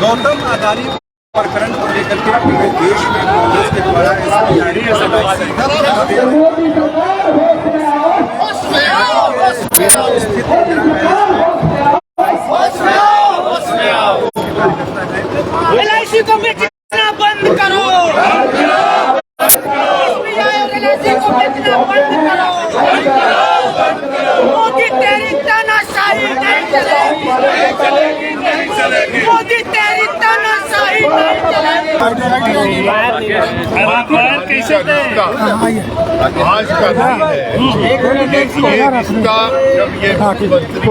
गौतम अदानी प्रकरण को लेकर के पूरे देश में कांग्रेस के द्वारा LIC को बेचना बंद करो, LIC को बेचना बंद करो, मोदी तेरी तानाशाही नहीं चलेगी, मोदी तेरी तानाशाही नहीं चलेगी। आज का दिन है इसका जब ये मुख्यमंत्री थे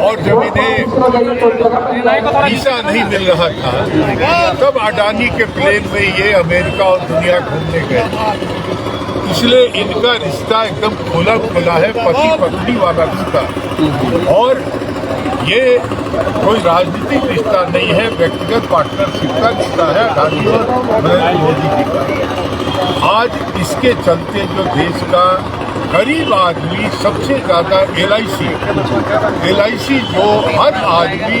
और जब इन्हें वीजा नहीं मिल रहा था तब अडानी के प्लेन में ये अमेरिका और दुनिया घूमने गए। इसलिए इनका रिश्ता एकदम खुला खुला है, पति पत्नी वाला रिश्ता, और ये कोई राजनीतिक रिश्ता नहीं है, व्यक्तिगत पार्टनरशिप का रिश्ता है अडानी और नरेंद्र मोदी जी का। आज इसके चलते जो देश का गरीब आदमी सबसे ज्यादा LIC जो हर आदमी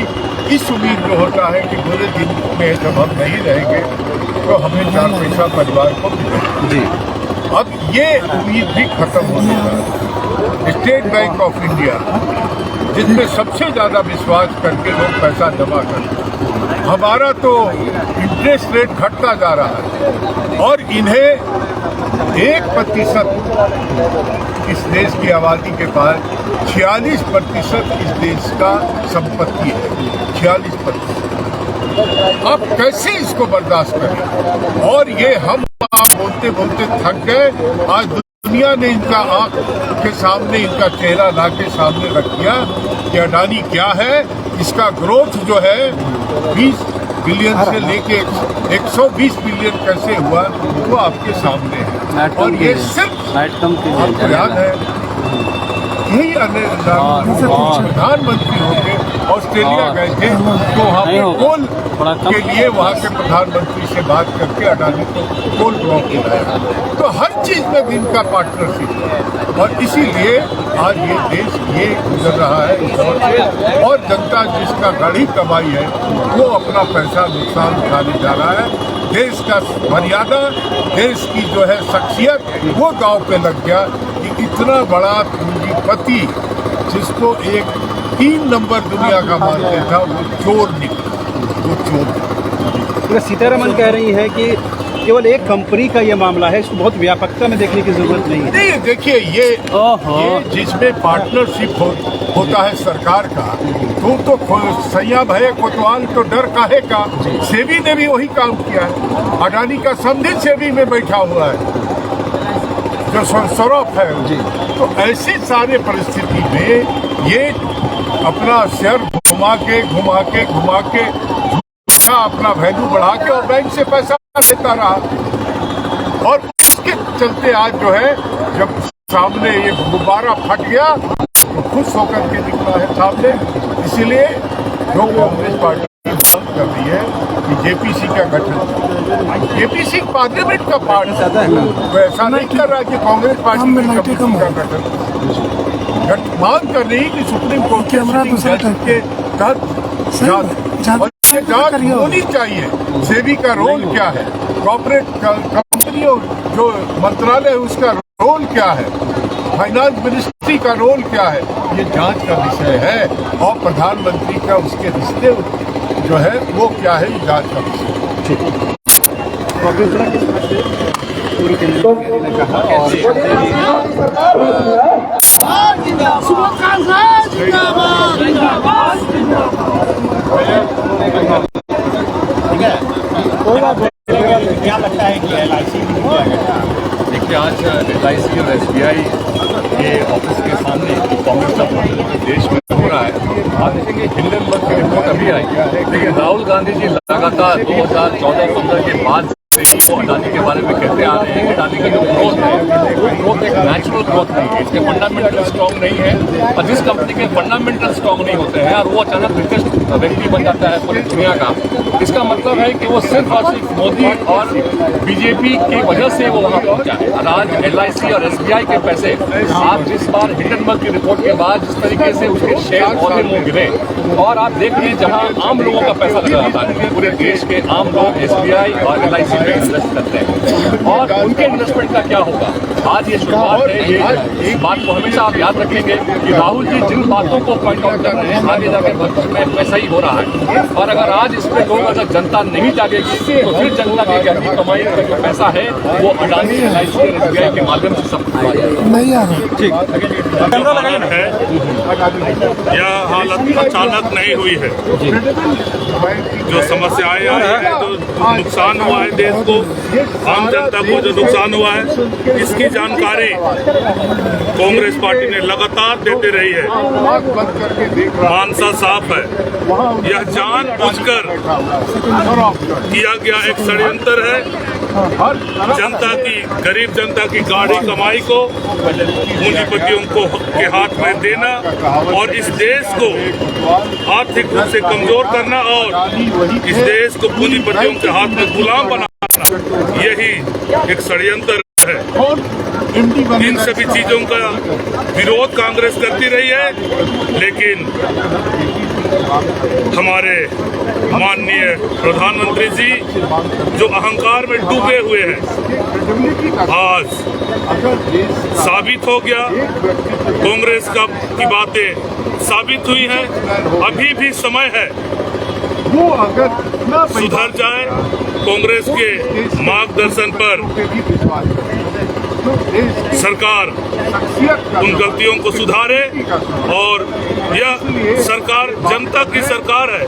इस उम्मीद में होता है कि पूरे दिन में जब हम नहीं रहेंगे तो हमें 4 पैसा परिवार को मिलेगा। अब ये उम्मीद भी खत्म होने लगा। स्टेट बैंक ऑफ इंडिया जिसमें सबसे ज्यादा विश्वास करके लोग पैसा जमा करते हैं, हमारा तो इंटरेस्ट रेट घटता जा रहा है और इन्हें 1% इस देश की आबादी के पास 46% इस देश का संपत्ति है, 46%। अब कैसे इसको बर्दाश्त करें? और ये हम आप बोलते बोलते थक गए। आज दुनिया ने इनका आंख के सामने इनका चेहरा ला के सामने रख दिया कि अडानी क्या है, इसका ग्रोथ जो है 20 बिलियन से लेके 120 बिलियन कैसे हुआ वो आपके सामने है। और ये सिर्फ आपको याद है यही प्रधानमंत्री होंगे ऑस्ट्रेलिया गए थे तो वहाँ पे कोल के लिए वहाँ के प्रधानमंत्री से बात करके अडानी को कोल ब्लॉक दिलाया। तो हर चीज में इनका पार्टनरशिप है और इसीलिए आज ये देश ये गुजर रहा है इस दौर से, और जनता जिसका गाड़ी कमाई है वो अपना पैसा नुकसान उठाने जा रहा है। देश का मर्यादा, देश की जो है शख्सियत वो दांव पे लग गया कि इतना बड़ा पूंजीपति जिसको एक 3 नंबर दुनिया का मानते था वो चोर निकला, वो चोर। सीतारमण कह रही है कि केवल एक कंपनी का ये मामला है, इसको बहुत व्यापकता में देखने की जरूरत नहीं है। नहीं, देखिए ये जिसमें पार्टनरशिप होता है सरकार का, तो सैया भये कोतवाल तो डर काहे का। सेबी ने भी वही काम किया है, अडानी का समझे सेबी में बैठा हुआ है जो सौरभ है। तो ऐसी सारे परिस्थिति में ये अपना शेयर घुमा के अपना वैल्यू बढ़ा के और बैंक से पैसा लेता रहा, और उसके चलते आज जो है जब सामने ये गुब्बारा फट गया तो खुश होकर के निकला है सामने। इसीलिए जो कांग्रेस पार्टी मांग कर रही है कि JPC का गठन, JPC पार्लियामेंट का पार्ट है, तो ऐसा नहीं कर रहा कि कांग्रेस पार्टी का गठन मांग कर रही कि सुप्रीम कोर्ट के तहत जांच होनी चाहिए। सेबी का रोल क्या है, कॉर्पोरेट कंपनियों जो मंत्रालय है उसका रोल क्या है, फाइनेंस मिनिस्ट्री का रोल क्या है, ये जांच का विषय है। और प्रधानमंत्री का उसके रिश्ते जो है वो क्या है, ये जांच का विषय क्या लगता है कि LIC देखिए आज LIC और SBI के ऑफिस के सामने कांग्रेस का देश में हो रहा है। आप देखेंगे हिंडनबर्ग की रिपोर्ट अभी आई, लेकिन राहुल गांधी जी लगातार 2014-15 के बाद वो अडानी के बारे में कहते आ रहे हैं कि अडानी की जो ग्रोथ है वो ग्रोथ एक नेचुरल ग्रोथ नहीं है, इसके फंडामेंटल स्ट्रॉन्ग नहीं है। और जिस कंपनी के फंडामेंटल स्ट्रॉन्ग नहीं होते हैं और वो अचानक रिचेस्ट व्यक्ति बन जाता है पूरी दुनिया का, इसका मतलब है कि वो सिर्फ और सिर्फ मोदी और बीजेपी की वजह से वो वहाँ पहुँचा है। और आज LIC और SBI के पैसे, आप जिस बार हिंडनबर्ग की रिपोर्ट के बाद जिस तरीके से उसके शेयर पौधे मुँह गिरे, और आप देख लीजिए जहाँ आम लोगों का पैसा लगा रहता है, पूरे देश के आम लोग SBI और LIC में इन्वेस्ट करते हैं, और उनके इन्वेस्टमेंट का क्या होगा। आज ये शुरुआत है, ये इस बात को हमेशा आप याद रखेंगे कि राहुल जी जिन बातों को पॉइंट आउट कर रहे हैं आगे जाकर भविष्य में वैसा ही हो रहा है। और अगर आज इस पे लोग, अगर जनता नहीं जागेगी तो फिर जनता की गहरी कमाई का जो पैसा है वो अडानी, LIC और SBI के माध्यम से सब कुछ आ जाएगा। है यह हालत अचानक नहीं हुई है। जो समस्याएं आई हैं, जो नुकसान हुआ है देश को, आम जनता को जो नुकसान हुआ है, इसकी जानकारी कांग्रेस पार्टी ने लगातार देते रही है। मानसा साफ है, यह जानबूझकर किया गया एक षड्यंत्र है। जनता की, गरीब जनता की गाढ़ी कमाई को पूंजीपतियों को के हाथ में देना और इस देश को आर्थिक रूप से कमजोर करना और इस देश को पूंजीपतियों के हाथ में गुलाम बनाना, यही एक षड्यंत्र है। इन सभी चीजों का विरोध कांग्रेस करती रही है, लेकिन हमारे माननीय प्रधानमंत्री जी जो अहंकार में डूबे हुए हैं, आज साबित हो गया, कांग्रेस की बातें साबित हुई हैं। अभी भी समय है, वो अगर सुधर जाए, कांग्रेस के मार्गदर्शन पर सरकार उन गलतियों को सुधारे, और यह सरकार जनता की सरकार है,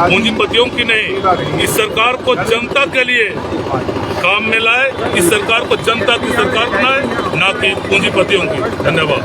पूंजीपतियों की नहीं। इस सरकार को जनता के लिए काम में लाए, इस सरकार को जनता की सरकार बनाए, ना कि पूंजीपतियों की। धन्यवाद।